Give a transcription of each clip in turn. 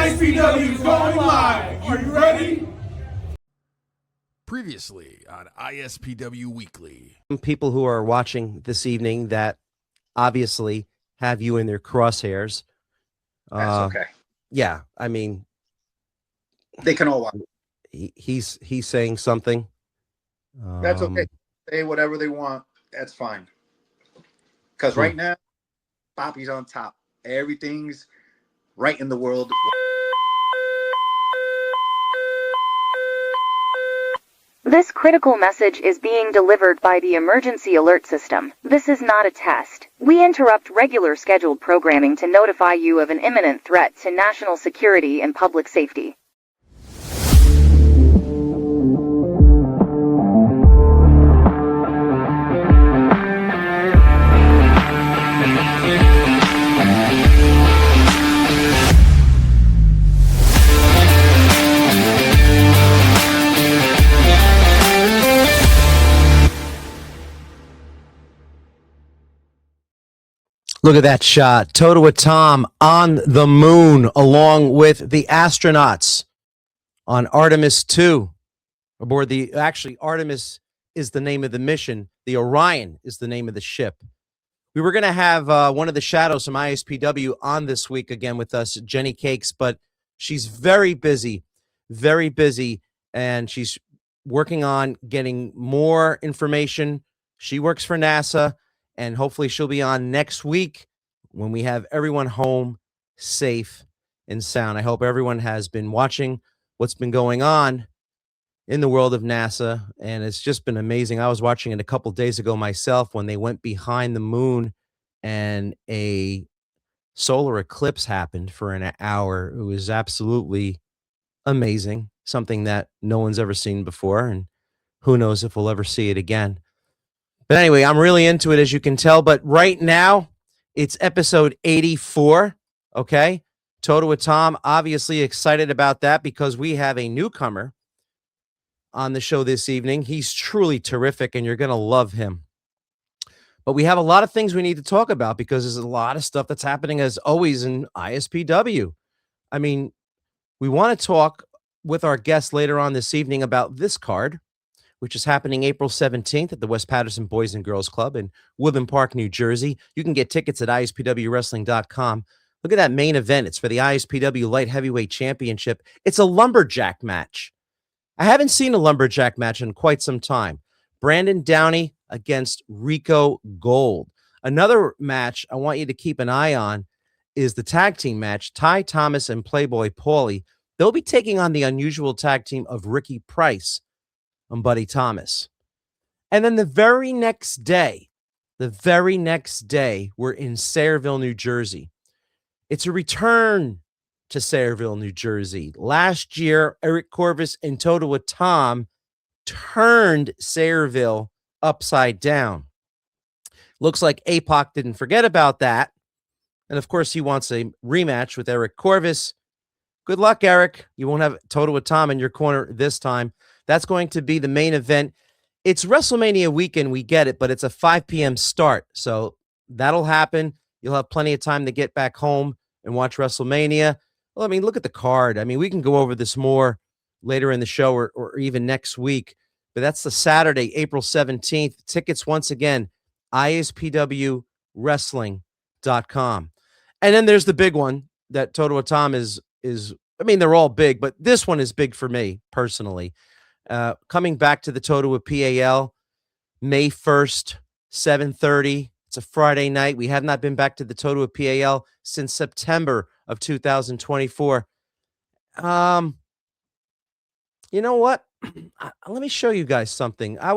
ISPW is going live. Are you ready? Previously on ISPW Weekly. People who are watching this evening that obviously have you in their crosshairs. That's okay. Yeah, I mean, they can all watch. He's saying something. That's okay. Say whatever they want. That's fine. Because right now, Poppy's on top. Everything's right in the world. This critical message is being delivered by the emergency alert system. This is not a test. We interrupt regular scheduled programming to notify you of an imminent threat to national security and public safety. Look at that shot. Toto with Tom on the moon along with the astronauts on Artemis 2 aboard the, actually Artemis is the name of the mission. The Orion is the name of the ship. We were going to have one of the shadows from ISPW on this week again with us, Jenny Cakes, but she's very busy, and she's working on getting more information. She works for NASA. And hopefully she'll be on next week when we have everyone home safe and sound. I hope everyone has been watching what's been going on in the world of NASA, and it's just been amazing. I was watching it a couple days ago myself when they went behind the moon and a solar eclipse happened for an hour. It was absolutely amazing, something that no one's ever seen before, and who knows if we'll ever see it again. But anyway, I'm really into it, as you can tell. But right now, it's episode 84, okay? Toto with Tom, obviously excited about that because we have a newcomer on the show this evening. He's truly terrific, and you're going to love him. But we have a lot of things we need to talk about because there's a lot of stuff that's happening, as always, in ISPW. I mean, we want to talk with our guest later on this evening about this card, which is happening April 17th at the West Patterson Boys and Girls Club in Woodland Park, New Jersey. You can get tickets at ISPWWrestling.com. Look at that main event. It's for the ISPW Light Heavyweight Championship. It's a lumberjack match. I haven't seen a lumberjack match in quite some time. Brandon Downey against Rico Gold. Another match I want you to keep an eye on is the tag team match. Ty Thomas and Playboy Paulie. They'll be taking on the unusual tag team of Ricky Price and Buddy Thomas. And then the very next day, we're in Sayreville, New Jersey. It's a return to Sayreville, New Jersey. Last year, Eric Corvus and Toto with Tom turned Sayreville upside down. Looks like APOC didn't forget about that. And of course, he wants a rematch with Eric Corvus. Good luck, Eric. You won't have Toto with Tom in your corner this time. That's going to be the main event. It's WrestleMania weekend, we get it, but it's a 5 p.m. start. So that'll happen. You'll have plenty of time to get back home and watch WrestleMania. Well, I mean, look at the card. I mean, we can go over this more later in the show or even next week. But that's the Saturday, April 17th. Tickets, once again, ISPWWrestling.com. And then there's the big one that Toto with Tom is, I mean, they're all big, but this one is big for me personally. Coming back to the Toto with PAL, May 1st, 7:30. It's a Friday night. We have not been back to the Toto with PAL since September of 2024. You know what? Let me show you guys something. I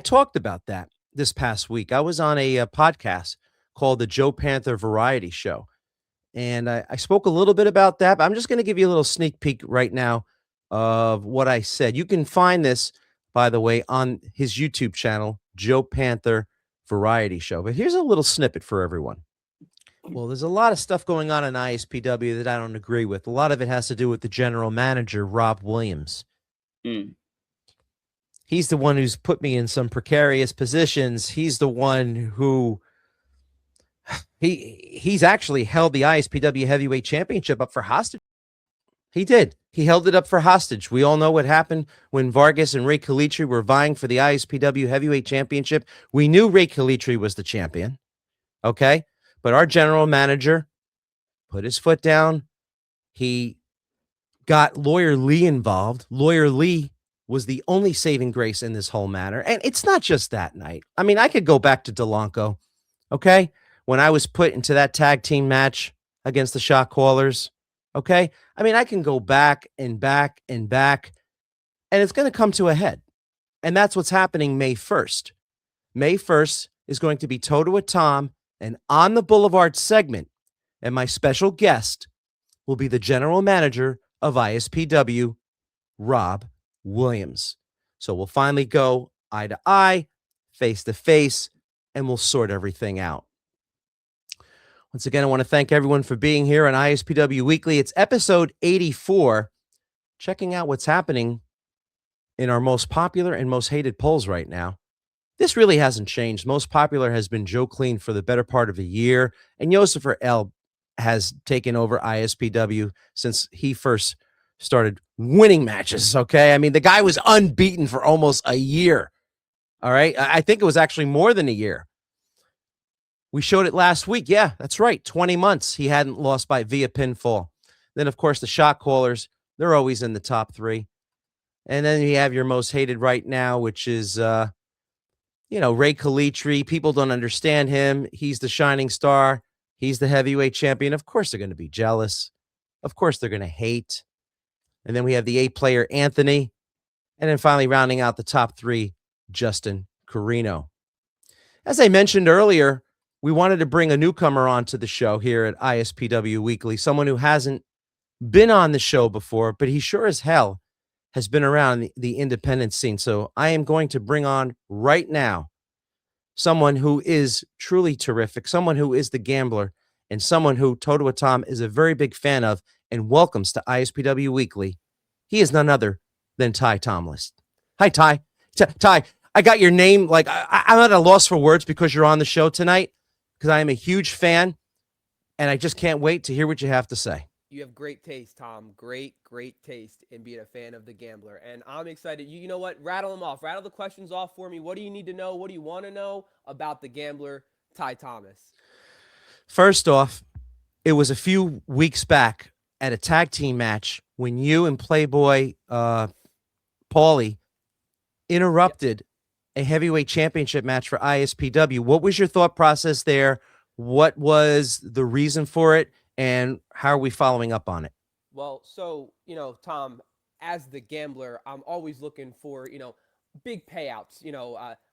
talked about that this past week. I was on a podcast called the Joe Panther Variety Show. And I spoke a little bit about that, but I'm just going to give you a little sneak peek right now of what I said. You can find this, by the way, on his YouTube channel, Joe Panther Variety Show. But here's a little snippet for everyone. Well, there's a lot of stuff going on in ISPW that I don't agree with. A lot of it has to do with the general manager, Rob Williams. He's the one who's put me in some precarious positions. He's the one who He's actually held the ISPW heavyweight championship up for hostage. He did. He held it up for hostage. We all know what happened when Vargas and Ray Calitri were vying for the ISPW heavyweight championship. We knew Ray Calitri was the champion. Okay. But our general manager put his foot down. He got Lawyer Lee involved. Lawyer Lee was the only saving grace in this whole matter. And it's not just that night. I mean, I could go back to Delanco. Okay. When I was put into that tag team match against the Shot Callers. Okay. I mean, I can go back and back and back, and it's going to come to a head. And that's what's happening May 1st. May 1st is going to be Toto with Tom, and On the Boulevard segment. And my special guest will be the general manager of ISPW, Rob Williams. So we'll finally go eye to eye, face to face, and we'll sort everything out. Once again, I want to thank everyone for being here on ISPW Weekly. It's episode 84, checking out what's happening in our most popular and most hated polls right now. This really hasn't changed. Most popular has been Joe Clean for the better part of a year, and Josifer L has taken over ISPW since he first started winning matches, okay? I mean, the guy was unbeaten for almost a year, all right? I think it was actually more than a year. We showed it last week. Yeah, that's right. 20 months he hadn't lost via pinfall. Then, of course, the Shot Callers, they're always in the top 3. And then you have your most hated right now, which is, Ray Calitri. People don't understand him. He's the shining star. He's the heavyweight champion. Of course, they're going to be jealous. Of course, they're going to hate. And then we have the 8 player Anthony. And then finally rounding out the top 3, Justin Carino. As I mentioned earlier, we wanted to bring a newcomer onto the show here at ISPW Weekly, someone who hasn't been on the show before, but he sure as hell has been around the independent scene. So I am going to bring on right now someone who is truly terrific, someone who is the gambler, and someone who Toto with Tom is a very big fan of and welcomes to ISPW Weekly. He is none other than Ty Tomlist. Hi, Ty. Ty, I got your name. Like, I'm at a loss for words because you're on the show tonight, because I am a huge fan, and I just can't wait to hear what you have to say. You have great taste, Tom. Great taste in being a fan of the Gambler. And I'm excited. You know what? Rattle them off. Rattle the questions off for me. What do you need to know? What do you want to know about the Gambler, Ty Thomas? First off, it was a few weeks back at a tag team match when you and Playboy Paulie interrupted a heavyweight championship match for ISPW. What was your thought process there? What was the reason for it? And how are we following up on it? Well, so, Tom, as the Gambler, I'm always looking for, big payouts,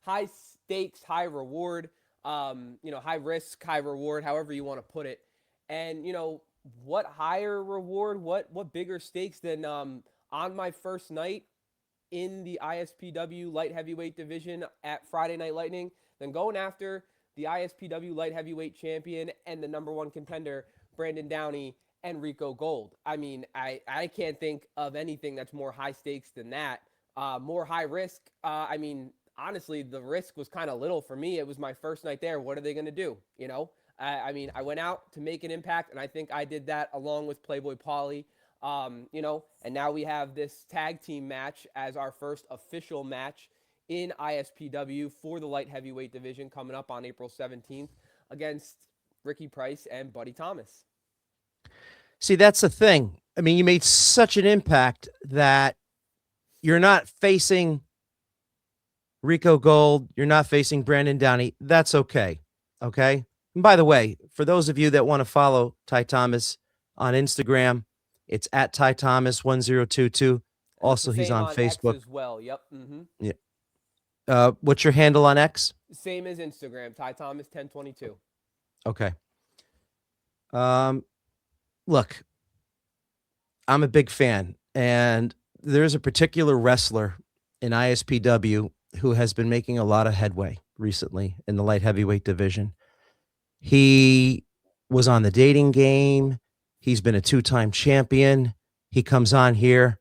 high stakes, high reward, high risk, high reward, however you want to put it. And, what higher reward, what bigger stakes than on my first night in the ISPW light heavyweight division at Friday Night Lightning than going after the ISPW light heavyweight champion and the #1 contender, Brandon Downey and Rico Gold. I mean, I can't think of anything that's more high stakes than that. More high risk. I mean, honestly, the risk was kind of little for me. It was my first night there. What are they going to do? I mean, I went out to make an impact, and I think I did that along with Playboy Paulie. And now we have this tag team match as our first official match in ISPW for the light heavyweight division coming up on April 17th against Ricky Price and Buddy Thomas. See, that's the thing. I mean, you made such an impact that you're not facing Rico Gold. You're not facing Brandon Downey. That's okay. Okay. And by the way, for those of you that want to follow Ty Thomas on Instagram, it's at Ty Thomas 1022. Also, he's on Facebook X as well. Yep. Mm-hmm. Yeah. What's your handle on X? Same as Instagram, Ty Thomas 1022. Okay. Look, I'm a big fan, and there's a particular wrestler in ISPW who has been making a lot of headway recently in the light heavyweight division. He was on the Dating Game. He's been a 2-time champion. He comes on here,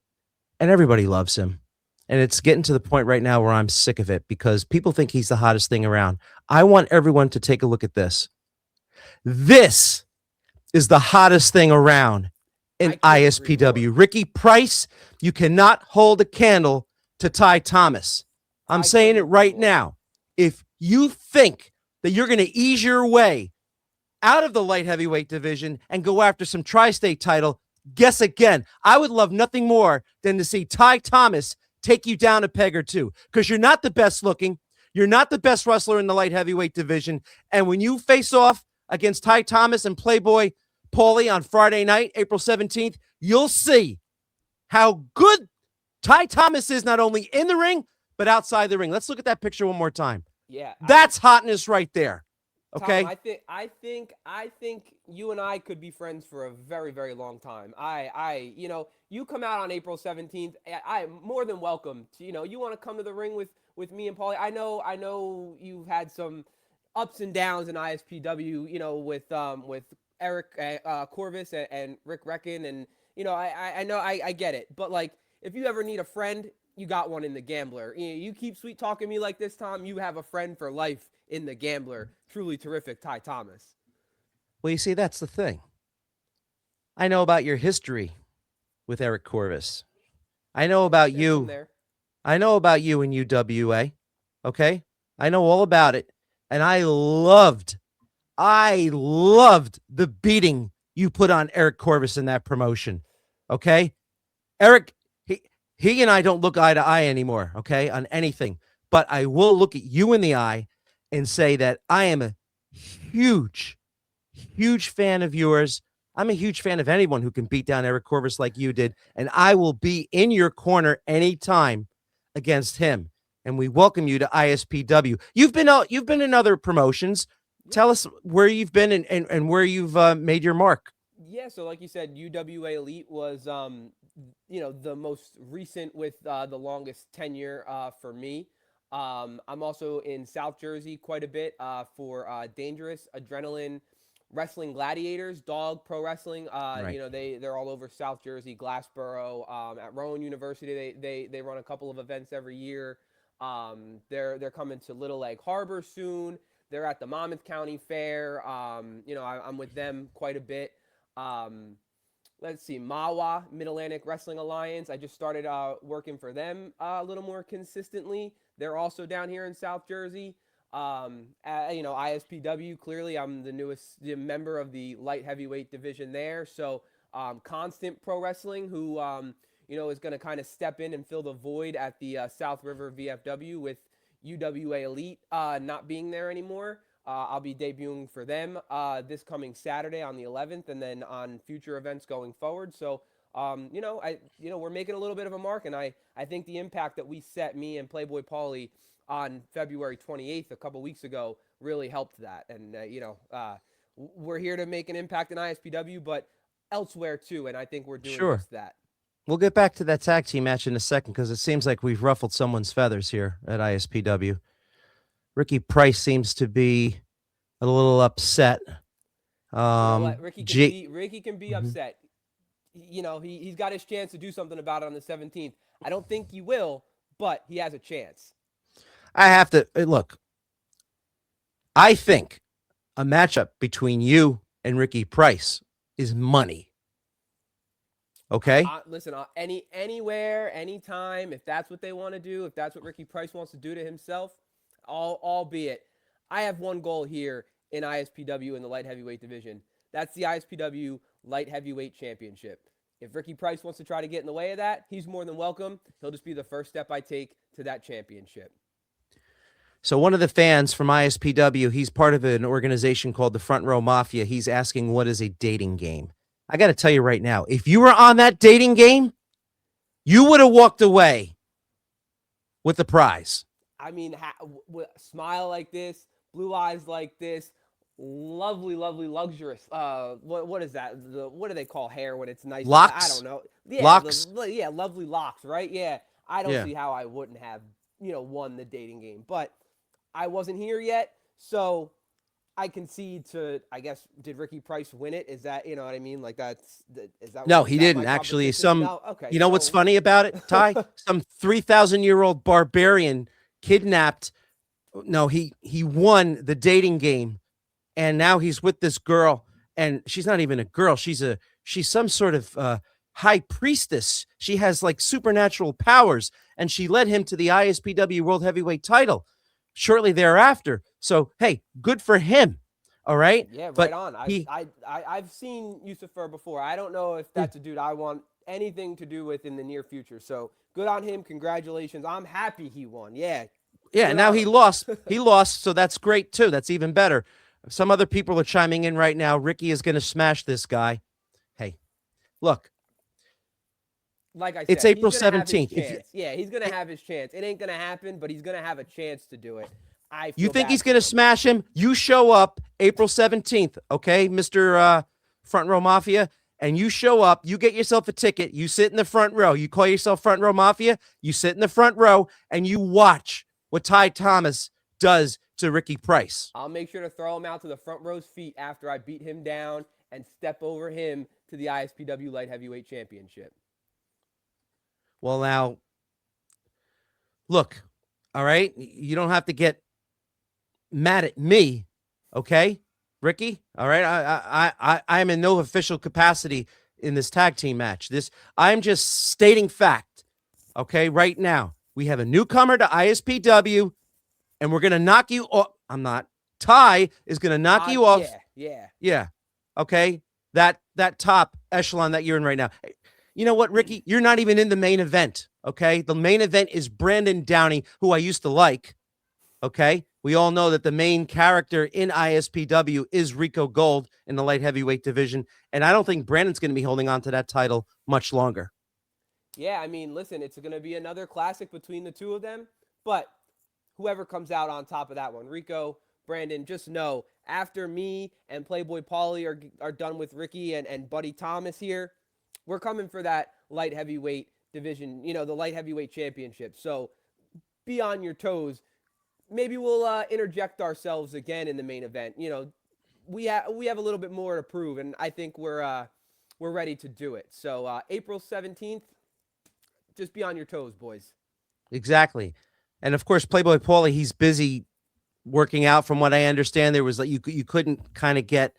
and everybody loves him. And it's getting to the point right now where I'm sick of it because people think he's the hottest thing around. I want everyone to take a look at this. This is the hottest thing around in I couldn't agree ISPW. more. Ricky Price, you cannot hold a candle to Ty Thomas. I'm I saying it couldn't agree right more. now. If you think that you're going to ease your way out of the light heavyweight division and go after some tri-state title, guess again. I would love nothing more than to see Ty Thomas take you down a peg or two, because you're not the best looking. You're not the best wrestler in the light heavyweight division. And when you face off against Ty Thomas and Playboy Paulie on Friday night, April 17th, you'll see how good Ty Thomas is, not only in the ring, but outside the ring. Let's look at that picture one more time. Yeah, That's hotness right there. Okay. Tom, I think you and I could be friends for a very, very long time. You come out on April 17th. I'm more than welcome to, you want to come to the ring with me and Paulie. I know you've had some ups and downs in ISPW, with Eric Corvus and Rick Reckon, and I know I get it, but like, if you ever need a friend, you got one in the Gambler. You keep sweet talking me like this, Tom, you have a friend for life in the Gambler. Truly terrific, Ty Thomas. Well, you see, that's the thing. I know about your history with Eric Corvus. I know about There's you. some there. I know about you in UWA. Okay. I know all about it. And I loved the beating you put on Eric Corvus in that promotion. Okay. Eric, he and I don't look eye to eye anymore. Okay. On anything, but I will look at you in the eye and say that I am a huge fan of yours. I'm a huge fan of anyone who can beat down Eric Corvus like you did. And I will be in your corner anytime against him. And we welcome you to ISPW. You've been in other promotions. Tell us where you've been and where you've made your mark. Yeah, so like you said, UWA Elite was the most recent with the longest tenure for me. I'm also in South Jersey quite a bit for Dangerous Adrenaline Wrestling Gladiators, Dog Pro Wrestling. Right. They're all over South Jersey, Glassboro. At Rowan University, they run a couple of events every year. They're coming to Little Egg Harbor soon. They're at the Monmouth County Fair. I'm with them quite a bit. Let's see, MAWA, Mid-Atlantic Wrestling Alliance. I just started working for them a little more consistently. They're also down here in South Jersey. ISPW, clearly I'm the newest member of the light heavyweight division there. So Constant Pro Wrestling, who, is going to kind of step in and fill the void at the South River VFW with UWA Elite not being there anymore. I'll be debuting for them this coming Saturday on the 11th, and then on future events going forward. So, we're making a little bit of a mark, and I think the impact that we set, me and Playboy Paulie, on February 28th, a couple weeks ago, really helped that. And we're here to make an impact in ISPW, but elsewhere too. And I think we're doing just that. We'll get back to that tag team match in a second, because it seems like we've ruffled someone's feathers here at ISPW. Ricky Price seems to be a little upset. Ricky can be upset. He's got his chance to do something about it on the 17th. I don't think he will, but he has a chance. I have to look. I think a matchup between you and Ricky Price is money. Okay. Listen, anywhere, anytime, if that's what they want to do, if that's what Ricky Price wants to do to himself, albeit I have one goal here in ISPW in the light heavyweight division. That's the ISPW light heavyweight championship. If Ricky Price wants to try to get in the way of that, he's more than welcome. He'll just be the first step I take to that championship. So one of the fans from ISPW, he's part of an organization called the Front Row Mafia. He's asking, what is a dating game? I got to tell you right now, if you were on that dating game, you would have walked away with the prize. I mean, smile like this, blue eyes like this, lovely, luxurious. What is that? What do they call hair when it's nice? Locks? I don't know. Yeah, locks? Lovely locks, right? Yeah. I don't see how I wouldn't have, won the dating game. But I wasn't here yet, so I concede to, I guess, did Ricky Price win it? Is that, you know what I mean? Like is that? No, he didn't. Actually, okay. You know what's funny about it, Ty? Some 3,000-year-old barbarian kidnapped. No, he won the dating game and now he's with this girl, and she's not even a girl. She's some sort of high priestess. She has like supernatural powers, and she led him to the ISPW World Heavyweight title shortly thereafter. So, hey, good for him. All right. Yeah, but right on. I've seen Yusufer before. I don't know if that's a dude I want anything to do with in the near future. So good on him. Congratulations. I'm happy he won. Yeah. Yeah. Good Now on he him. lost. He lost. So that's great too. That's even better. Some other people are chiming in right now. Ricky is going to smash this guy. Hey, look. Like I said, It's April he's gonna have his 17th. chance. Yeah, he's going to have his chance. It ain't going to happen, but he's going to have a chance to do it. I You feel think bad he's for going to him. smash him? You show up April 17th, okay, Mr. Front Row Mafia, and you show up, you get yourself a ticket, you sit in the front row, you call yourself Front Row Mafia, you sit in the front row, and you watch what Ty Thomas does to Ricky Price. I'll make sure to throw him out to the front row's feet after I beat him down and step over him to the ISPW Light Heavyweight Championship. Well, now, look, all right, you don't have to get mad at me, okay, Ricky? All right, I am in no official capacity in this tag team match. I'm just stating fact, okay? Right now, we have a newcomer to ISPW, and we're gonna knock you off. I'm not. Ty is gonna knock you off. Yeah. Okay, that top echelon that you're in right now. You know what, Ricky? You're not even in the main event. Okay, the main event is Brandon Downey, who I used to like. Okay. We all know that the main character in ISPW is Rico Gold in the light heavyweight division. And I don't think Brandon's going to be holding on to that title much longer. Yeah, I mean, listen, it's going to be another classic between the two of them. But whoever comes out on top of that one, Rico, Brandon, just know after me and Playboy Paulie are done with Ricky and Buddy Thomas here, we're coming for that light heavyweight division, the light heavyweight championship. So be on your toes. Maybe we'll interject ourselves again in the main event. We have a little bit more to prove, and I think we're ready to do it. So April 17th, just be on your toes, boys. Exactly. And of course, Playboy Paulie, he's busy working out. From what I understand, there was like you couldn't kind of get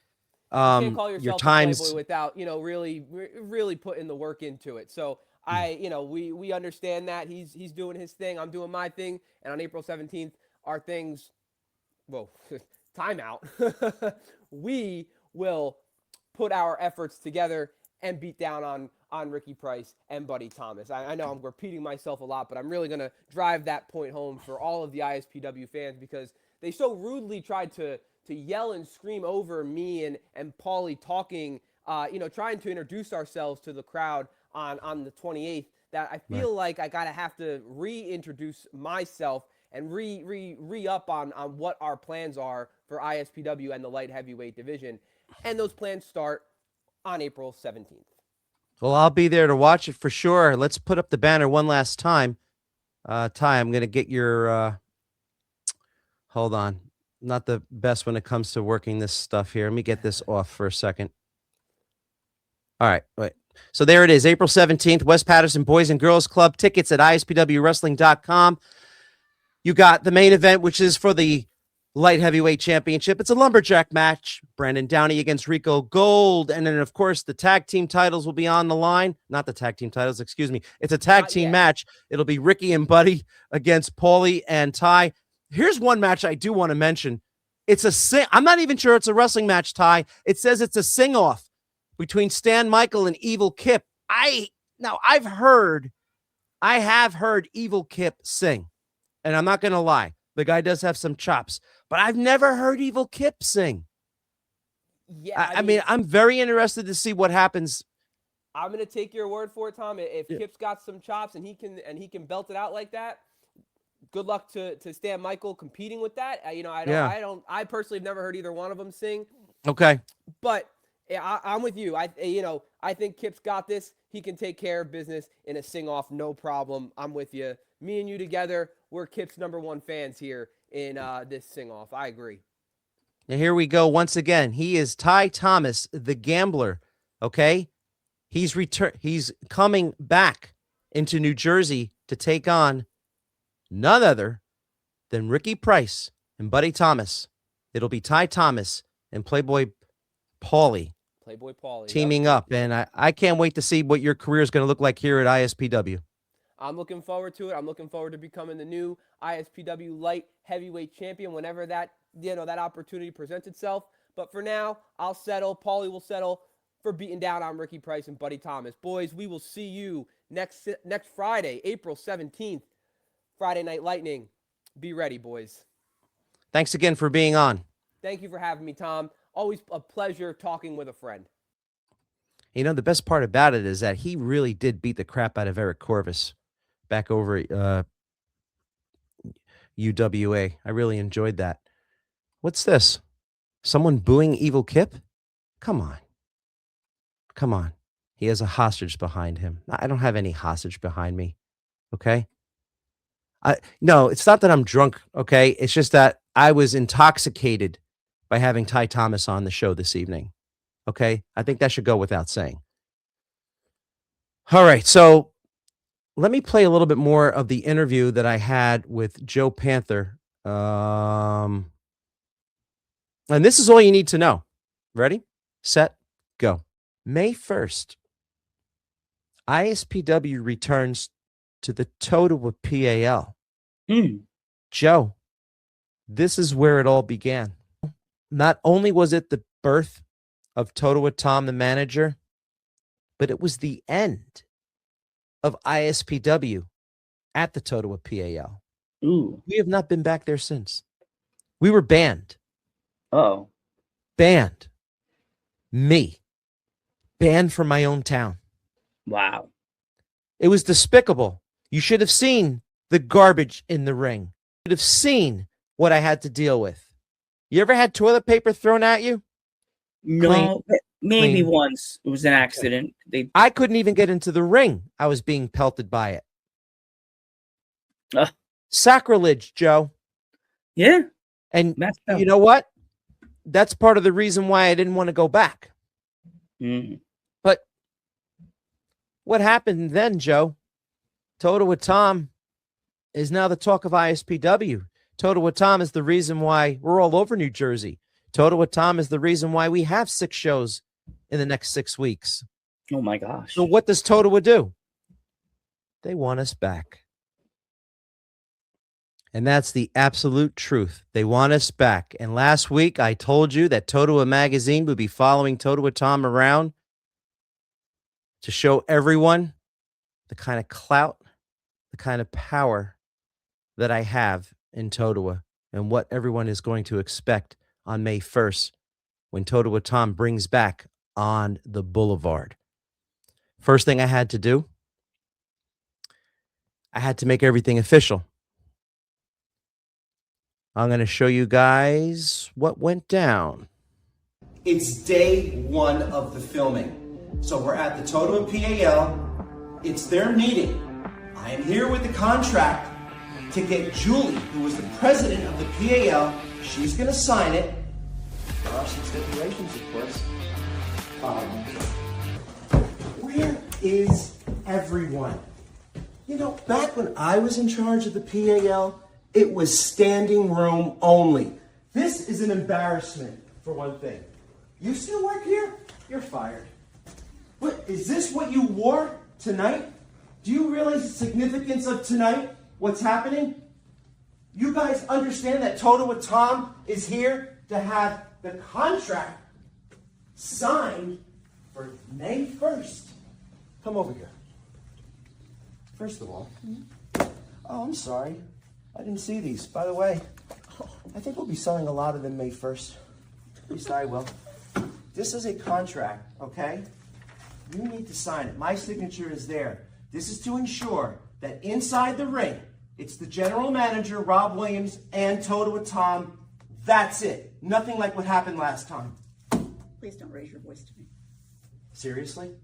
you can't call yourself your times a Playboy without really putting the work into it. So we understand that he's doing his thing, I'm doing my thing, and on April 17th. Our things, timeout. We will put our efforts together and beat down on Ricky Price and Buddy Thomas. I know I'm repeating myself a lot, but I'm really going to drive that point home for all of the ISPW fans because they so rudely tried to yell and scream over me and Paulie talking, trying to introduce ourselves to the crowd on the 28th that I feel like I have to reintroduce myself and re-up on what our plans are for ISPW and the light heavyweight division. And those plans start on April 17th. Well, I'll be there to watch it for sure. Let's put up the banner one last time. Ty, I'm going to get your, hold on. Not the best when it comes to working this stuff here. Let me get this off for a second. All right, wait. So there it is, April 17th, West Patterson Boys and Girls Club. Tickets at ispwwrestling.com. You got the main event, which is for the light heavyweight championship. It's a lumberjack match. Brandon Downey against Rico Gold. And then, of course, the tag team titles will be on the line. Not the tag team titles, excuse me. It's a tag team match. It'll be Ricky and Buddy against Paulie and Ty. Here's one match I do want to mention. I'm not even sure it's a wrestling match, Ty. It says it's a sing-off between Stan Michael and Evil Kip. I have heard Evil Kip sing. And I'm not going to lie. The guy does have some chops. But I've never heard Evil Kip sing. Yeah, I mean, I'm very interested to see what happens. I'm going to take your word for it, Tom. If Kip's got some chops and he can belt it out like that, good luck to Stan Michael competing with that. I personally have never heard either one of them sing. Okay. But I'm with you. I think Kip's got this. He can take care of business in a sing-off, no problem. I'm with you. Me and you together, we're Kip's -- fans here in this sing-off. I agree. Now here we go once again. He is Ty Thomas, the gambler. Okay, he's coming back into New Jersey to take on none other than Ricky Price and Buddy Thomas. It'll be Ty Thomas and Playboy Paulie Playboy Paulie teaming up. And I can't wait to see what your career is going to look like here at ISPW. I'm looking forward to it. I'm looking forward to becoming the new ISPW light heavyweight champion whenever that opportunity presents itself. But for now, I'll settle. Paulie will settle for beating down on Ricky Price and Buddy Thomas. Boys, we will see you next Friday, April 17th, Friday Night Lightning. Be ready, boys. Thanks again for being on. Thank you for having me, Tom. Always a pleasure talking with a friend. You know, the best part about it is that he really did beat the crap out of Eric Corvus back over at UWA. I really enjoyed that. What's this? Someone booing Evil Kip? Come on. Come on. He has a hostage behind him. I don't have any hostage behind me. Okay? No, it's not that I'm drunk, okay? It's just that I was intoxicated by having Ty Thomas on the show this evening. Okay? I think that should go without saying. All right, so let me play a little bit more of the interview that I had with Joe Panther. And this is all you need to know. Ready, set, go. May 1st, ISPW returns to the Totowa PAL. Joe, this is where it all began. Not only was it the birth of Totowa Tom, the manager, but it was the end of ISPW at the Totowa PAL. Ooh. We have not been back there since. We were banned. Oh. Banned. Me. Banned from my own town. Wow. It was despicable. You should have seen the garbage in the ring. You should have seen what I had to deal with. You ever had toilet paper thrown at you? No, maybe Clean. once. It was an accident. I couldn't even get into the ring. I was being pelted by it. Sacrilege, Joe. Yeah. And Messed up. you know what? That's part of the reason why I didn't want to go back. Mm. But what happened then, Joe? Totowa Tom is now the talk of ISPW. Totowa Tom is the reason why we're all over New Jersey. Totowa Tom is the reason why we have 6 shows in the next 6 weeks. Oh my gosh. So what does Totowa do? They want us back. And that's the absolute truth. They want us back. And last week, I told you that Totowa Magazine would be following Totowa Tom around to show everyone the kind of clout, the kind of power that I have in Totowa and what everyone is going to expect on May 1st when Totowa Tom brings back On the Boulevard. First thing I had to do, I had to make everything official. I'm going to show you guys what went down. It's day 1 of the filming. So we're at the Totowa PAL. It's their meeting. I am here with the contract to get Julie, who is the president of the PAL. She's going to sign it. There are some stipulations, of course. Where is everyone? You know, back when I was in charge of the PAL, it was standing room only. This is an embarrassment, for one thing. You still work here? You're fired. What, is this what you wore tonight? Do you realize the significance of tonight? What's happening? You guys understand that Totowa Tom is here to have the contract signed for May 1st. Come over here. First of all, oh, I'm sorry. I didn't see these. By the way, I think we'll be selling a lot of them May 1st. At least I will. This is a contract, okay? You need to sign it. My signature is there. This is to ensure that inside the ring, it's the general manager, Rob Williams, and Totowa Tom. That's it. Nothing like what happened last time. Please don't raise your voice to me. Seriously?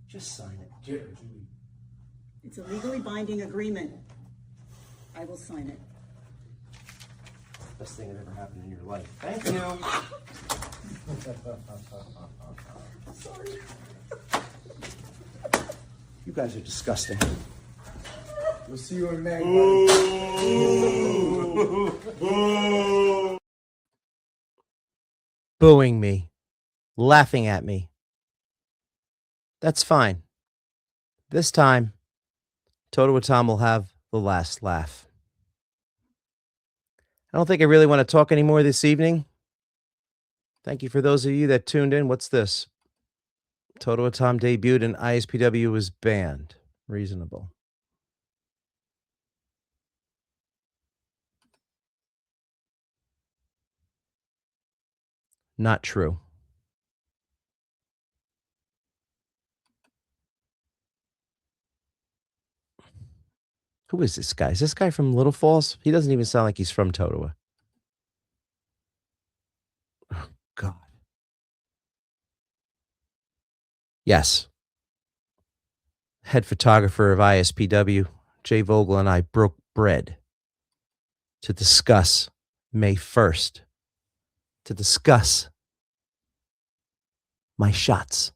Just sign it. It's a legally binding agreement. I will sign it. Best thing that ever happened in your life. Thank you. Sorry. You guys are disgusting. We'll see you in May. Boo! booing me, laughing at me. That's fine. This time, Toto and Tom will have the last laugh. I don't think I really want to talk anymore this evening. Thank you for those of you that tuned in. What's this? Toto and Tom debuted and ISPW was banned. Reasonable. Not true. Who is this guy? Is this guy from Little Falls? He doesn't even sound like he's from Totowa. Oh, God. Yes. Head photographer of ISPW, Jay Vogel, and I broke bread to discuss May 1st, to discuss my shots.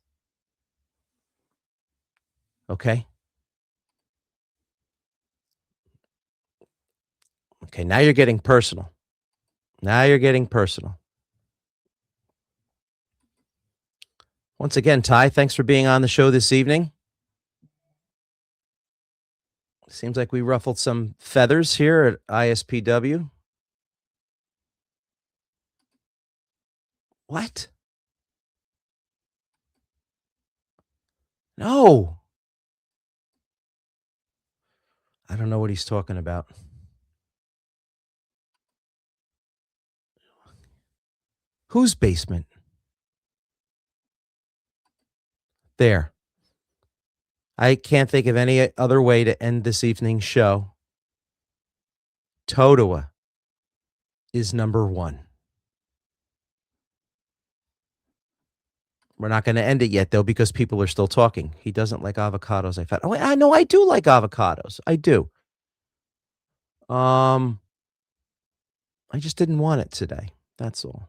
Okay? Okay, now you're getting personal. Now you're getting personal. Once again, Ty, thanks for being on the show this evening. Seems like we ruffled some feathers here at ISPW. What? No. I don't know what he's talking about. Whose basement? There. I can't think of any other way to end this evening's show. Totowa is number one. We're not going to end it yet, though, because people are still talking. He doesn't like avocados. I found. Oh, I know I do like avocados. I do. I just didn't want it today. That's all.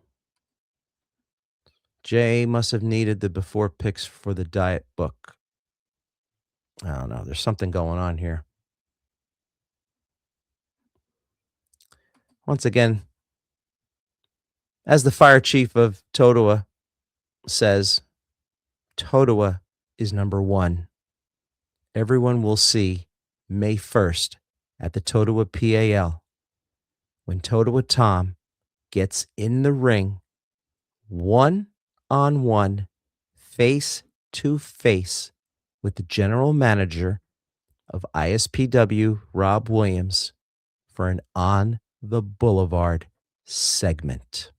Jay must have needed the before pics for the diet book. I don't know. There's something going on here. Once again, as the fire chief of Totowa says, Totowa is number one. Everyone will see May 1st at the Totowa PAL when Totowa Tom gets in the ring one-on-one, face-to-face with the general manager of ISPW, Rob Williams, for an On the Boulevard segment.